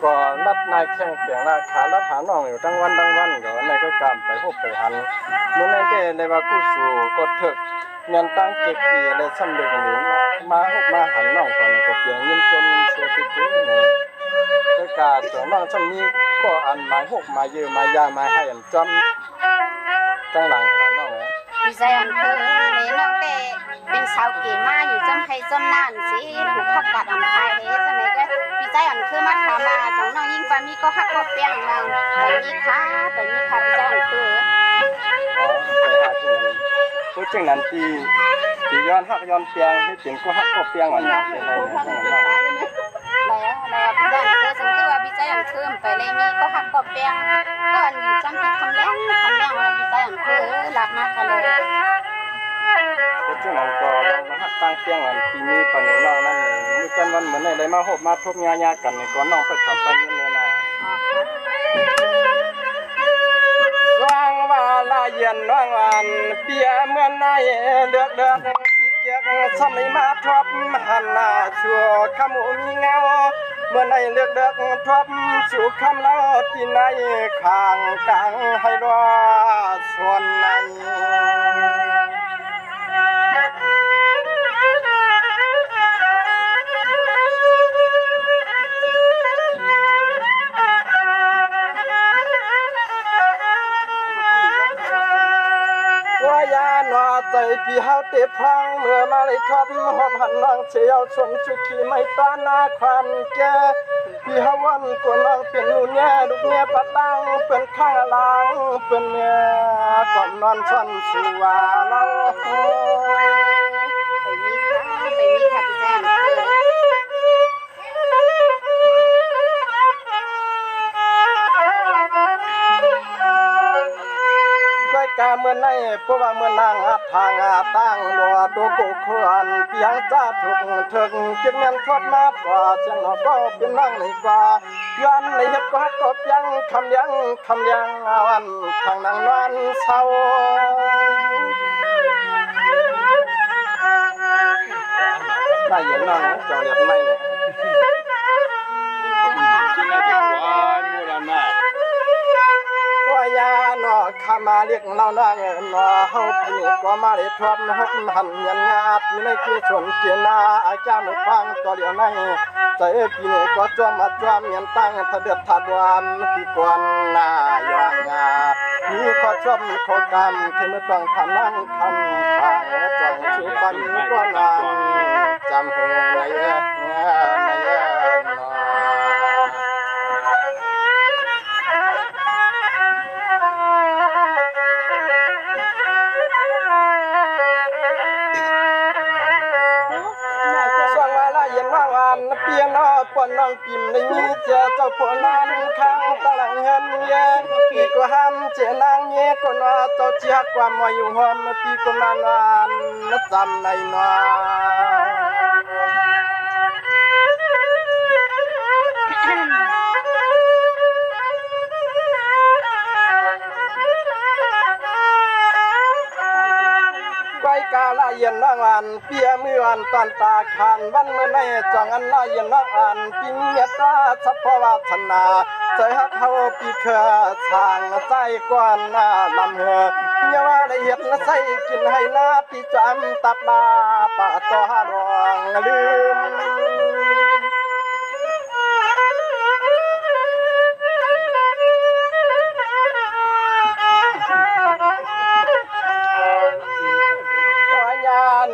ก็นัดนายแข่งเปียงราคารับหาน้องอยู่ทั้งวันก็นายก็กำไปพบไปหันเมื่อนั้นได้เลยว่ากู้สู่ก็เถิกเงินตั้งเก็บปีอะไรซ้ำเดิมนี้มาพบมาหันน้องคนก็เปียงยิ้มจนเสียติดตัวเนี่ยแต่การสองน้องซ้ำนี้ก็อันหมายหกมาเยอะมายามาให้อันจำตั้งหลังหาน้องเลยพี่ใจอันคือในน้องแต่เป็นสาวเก๋มาอยู่จำให้จำนานสิถูกพักกัดอันคายเฮ้สมัยก็พี่ใจอันคือมาถามมาสองน้องยิ่งปามีก็หักก็เปียงนางแต่นี่ค่ะพี่ใจอันคือไปหาที่นั่นพูดจังนั้นที่ย้อนหักย้อนเปียงที่จริงก็หักก็เปียงอันนั้นเป็นไรเนี่ยแล้วพี่ใจอันคือสมมติว่าพี่ใจอันคือไปเลยมีก็หักก็เปียงก็อันอยู่จำที่คำแรงว่าพี่ใจอันคือหลับมากันเลยก็จังนั้นก็เราหักตั้งเปียงอันปีนี้ปานนี้น้องนั่นเองมีกันวันเหมือนได้มาพบมาทบญากันนี่ก็น้องไปทำไปนี่เลยนะวางว่าลาเย็นวางวันเปียเมื่อนายเลือกที่เกียกสมัยมาทบหันหน้าชั่วขมูมีเงาเมื่อนายเลือกทบสู่คำเล่าที่นายข้างกลางให้รอส่วนในใจพี่เฮาเตะพังเมื่อมาเลยทับหอบหันนางเชียวชนชุกีไม่ตาหน้าควันแก่พี่เฮาวันก็นางเป็นนูแง่ลูกแง่ปะตังเป็นข้างหลังเป็นแง่ก่อนนอนชันสู่ว่าเราไปมีค่ะพี่แจ้งกาเมื่อในเพราะว่าเมื่อนางอัดทางตั้งรัวตัวกุขวนเพียงจ้าถูกถึงจึงนั้นทอดมากกว่าเชียงหนอก็เป็นนั่งในกว่ายันในเฮ็ดก็กบยังคำยังวันทางนางวันเศร้าได้ยินน้องเจ้าเรียบไม่เนี่ยจริงๆจะกว่ามูลนาว่ายาหนอข้ามาเรียกเราหน้าเงินหนอเฮาปีนี้ก็มาได้ทบหกหันเงินงาที่ในคือส่วนเกียนาอาจารย์ฟังตัวเดียวในใจปีนี้ก็จ้วมมาจ้วมเงินตั้งทะเดือดทะดวนที่กวนหน้ายองงามีข้อชมข้อกรรมที่ไม่ต้องทำนั่งคำข้างจงชูปันก็นางจำหัวในเปียนอปนน้องกิมในมีเจ้าเจ้าปนนั้นข้างตะลังเงินเย่ปีก็ห้ามเจนางเย่ก็นอเจ้าเจียกความมาอยู่หอมปีก็นานวันจำในนอกาลาเย็นนางอันเปียมืออันตันตาขานวันเมื่อในจังอันลาเย็นนางอันปิงเมตตาสัพพวาธนาใจฮักเขาปีเครือทางใจกวนหน้าลำเหือเยาว่าละเอียดละใส่กินให้นาที่จำตับลาปะต่อหาดวงลืม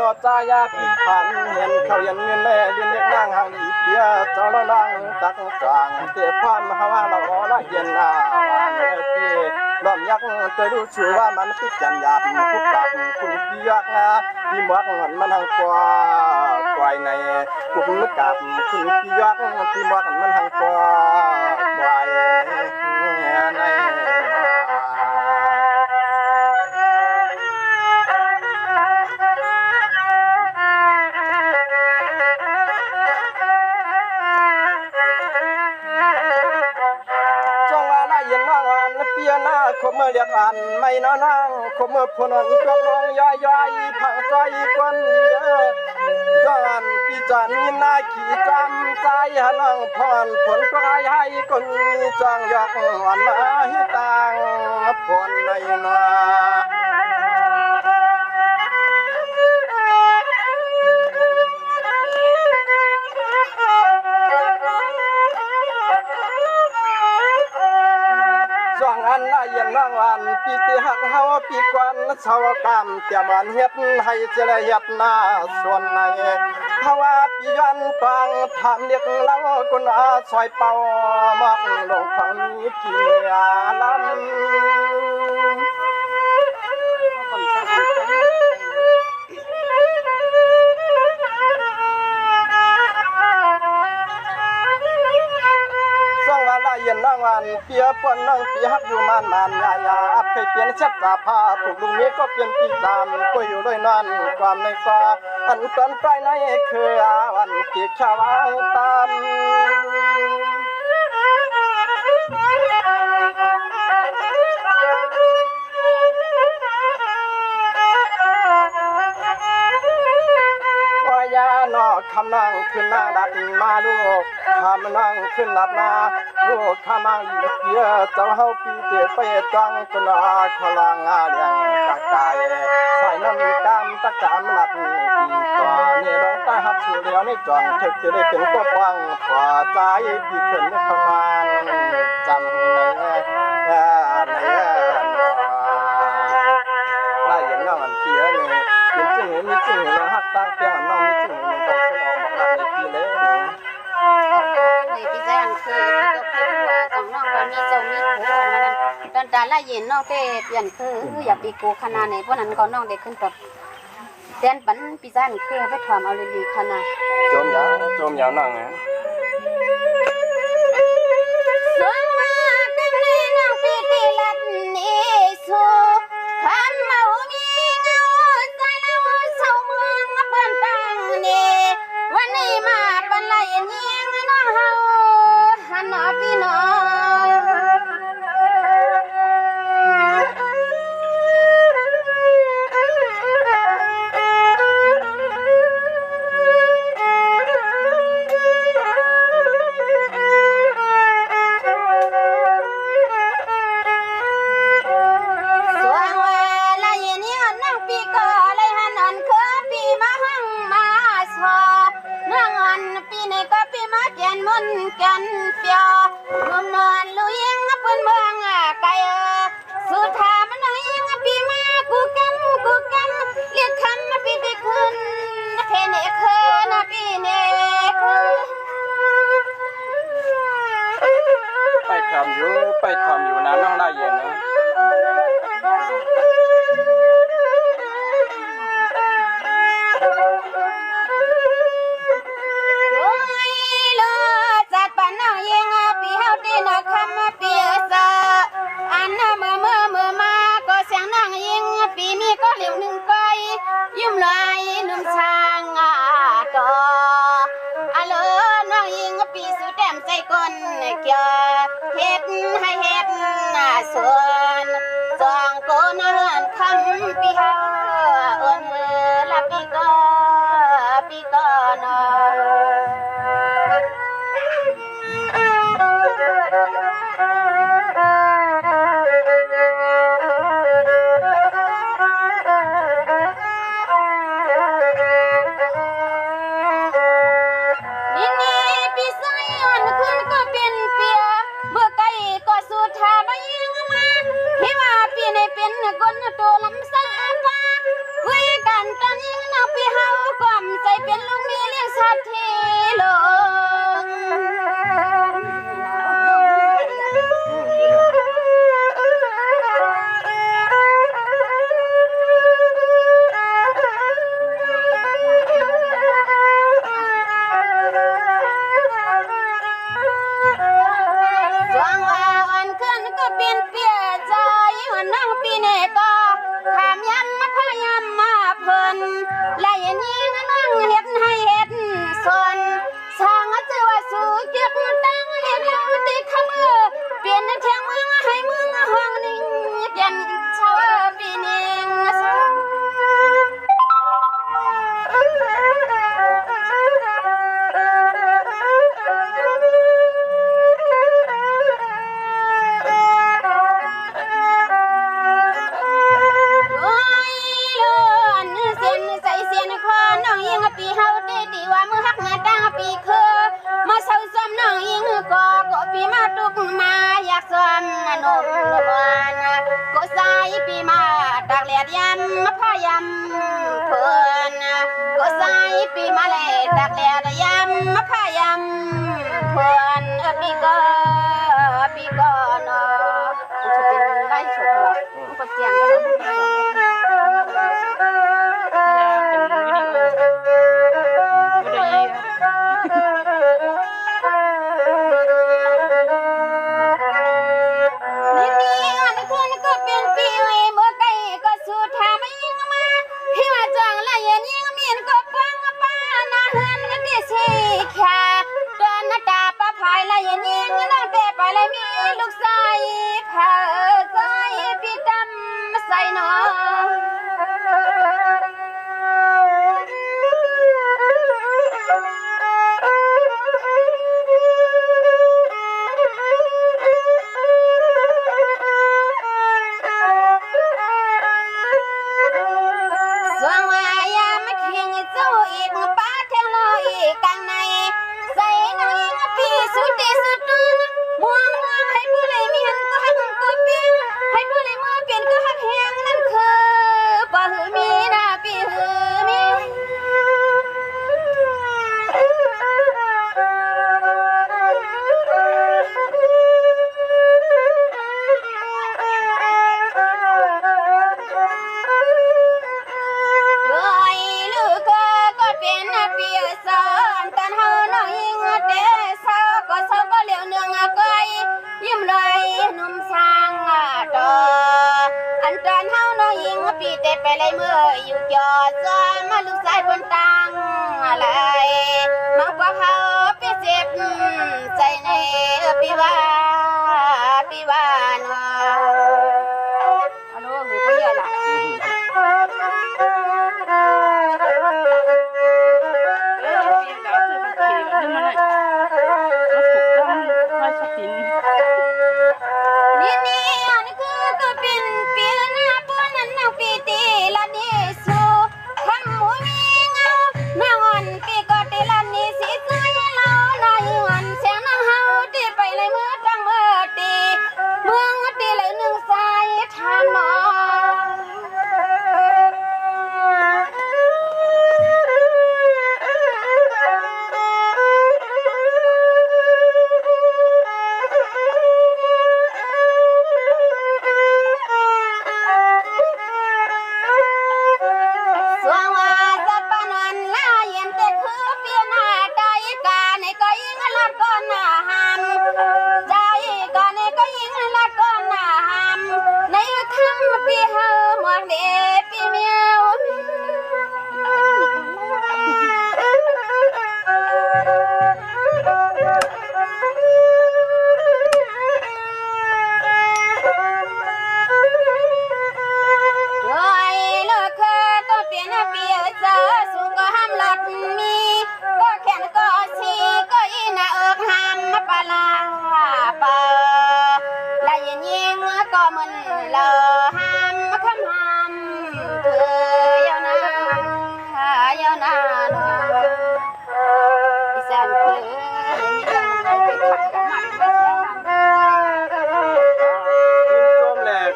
นอจายาปีพันเห็นเขายันเงินแน่เรียนเด็กนางหางอีเปียเจ้าละนางตักจางเตะพันหาว่าเราละเย็นนาเมื่อปีล้อมยักษ์ไปดูชัวว่ามันติดจันยาบคุกกัดคุณปียักษ์ปีหมวกมันทางกว่าไกวในคุกนึกกับคุณปียักษ์ปีหมวกมันทางกว่าไกวใน เรียกอันไม่นอนนั่งคมพนนตัวลงย่อยผังใจกวนเยอะจอนพี่จันยินนาขี่จำใจน้องพรผลก็ให้คนจังยอกอ่อนมาให้ตังผลในนาอันละเย็นน้องวันปีที่หักเฮาปีกวนชาวกรรมเตรียมอันเฮ็ดให้เจริญเฮ็ดหน้าส่วนในเพราะว่าปียันฟังทำเรียกเรากุนอาซอยเป่ามอกลงฟังนี้กินยาลำเย็นน้องวันเปียปนน้องปีฮักอยู่มันยาเคยเปลี่ยนเช็ดตาผ้าผูกลุงเมียก็เปลี่ยนปีตามก็อยู่ด้วยนั่นความในฟ้าอันต้นปลายในคือวันที่ชาวตามยาหนอคำนั่งขึ้นนางดัดมาลูกคำนั่งขึ้นนัดมาลูกคำนั่งเปียเจ้าเฮาปีเตไปจังกุนาขลางอาเลียงกะกายใส่น้ำกามตะกามหลับตัวนี่ร้องตาหักสู่เดียวในจอนถึกจะได้เป็นกว้างขวาใจปีขึ้นขมานจำในได้ยินน้องอันเปียนี่เป็นจึงมีจึงเราหักตั้งเปียน้องมีจึงมันก็ขึ้นออกมาในปีเลยพี่ใจอันคือพี่ก็คิดว่าจังน้องว่ามีเจ้ามีผัวมันตอนตาละเย็นน้องเต้เปลี่ยนคืออย่าปีกูขนาดไหนเพราะนั้นก็น้องได้ขึ้นกับเต้นปันพี่ใจอันคือไปถามเอาดีๆขนาดโจมยาวนั่งไงสวงมาตึงนี้น้องปีติลัดนี่สู้คำเมามีเงาใจเราเศร้าเมืองเปิ้นตังนี่วันนี้มาปันละเย็นยิงน้องเฮาหันหน้าพี่น้องกันเปียวนุ่มนอนลุยงเปิ้นเมืองไกลสุดท้ายมันยังปีมากูกันเรียกคำมาปีไปคืนเพเนคืนปีเนคืนไปทำอยู่นะน้องได้เย็นนะยิ้มลายนุ่มช่างต่ออะเลน้องยิงปีสุดแต้มใจก้นเกี่ยวเฮ็ดให้เฮ็ดส่วนจองโกนคำปีเฮาละปีก็นอคนตัวลำสังว่าคุยกันตอนยิ่งนักพี่เฮาความใจเป็นลูกมีเลี้ยงสัตว์ที่ลงสว่างว่าอ่อนขึ้นก็เปลี่ยนเปียใจน้องปีเนก็ขามยำมาพยายามมาเพิ่นและอย่างนี้น้องเฮ็ดให้เฮ็ดส่วน เลียดยำพายำเพื่อนก็ใส่ปีมาเลยดักเลียดยำพายำเพื่อนปีก็เนาะจะเป็นไล่ฉกหรอก็เจียงกันลูกใส่ผ้าใส่พี่ดำใส่หนอสวงวายาไม่เคียงเจ้าอีกป้าเทงลอยกลางในใส่หนังปีสุดที่สุดม่วงให้ผู้เลยมีหันก็หักก็เปลี่ยนให้ผู้เลยมือเปลี่ยนก็หักแหงนั่นคือบ่หือมีหน้าปีหือมีด้วยลูกก็เป็นเปียสอนตอนเฮาน้องยิงเตะเศร้าก็เหลียวเนืองก้อยยิ้มเลยนุ่มสร้างดออันตอนเฮาน้องยิงปีเตะไปเลยเมื่ออยู่ยอดซ้อนมาลูกชายบนตังอะไรมาว่าเขาไปเจ็บใจในปีว่าเนาะฮัลโหลหรือไม่เยอะล่ะนี่อันคือก็เป็นเปียหน้าป้อนนั้นนางปีตีละนี่สู้ทำหมูมีเงาหน้าอ่อนปีก็ตีละนี่สีสวยเราหน้าอ่อนเสียงน้องเฮาตีไปเลยมือตั้งมือตีเมืองตีเลยหนึ่งสายทำหมอ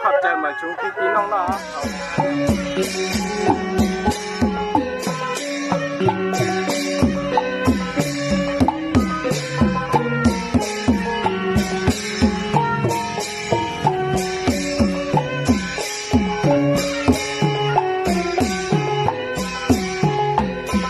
ขอบใจมาชุงพี่น้องๆ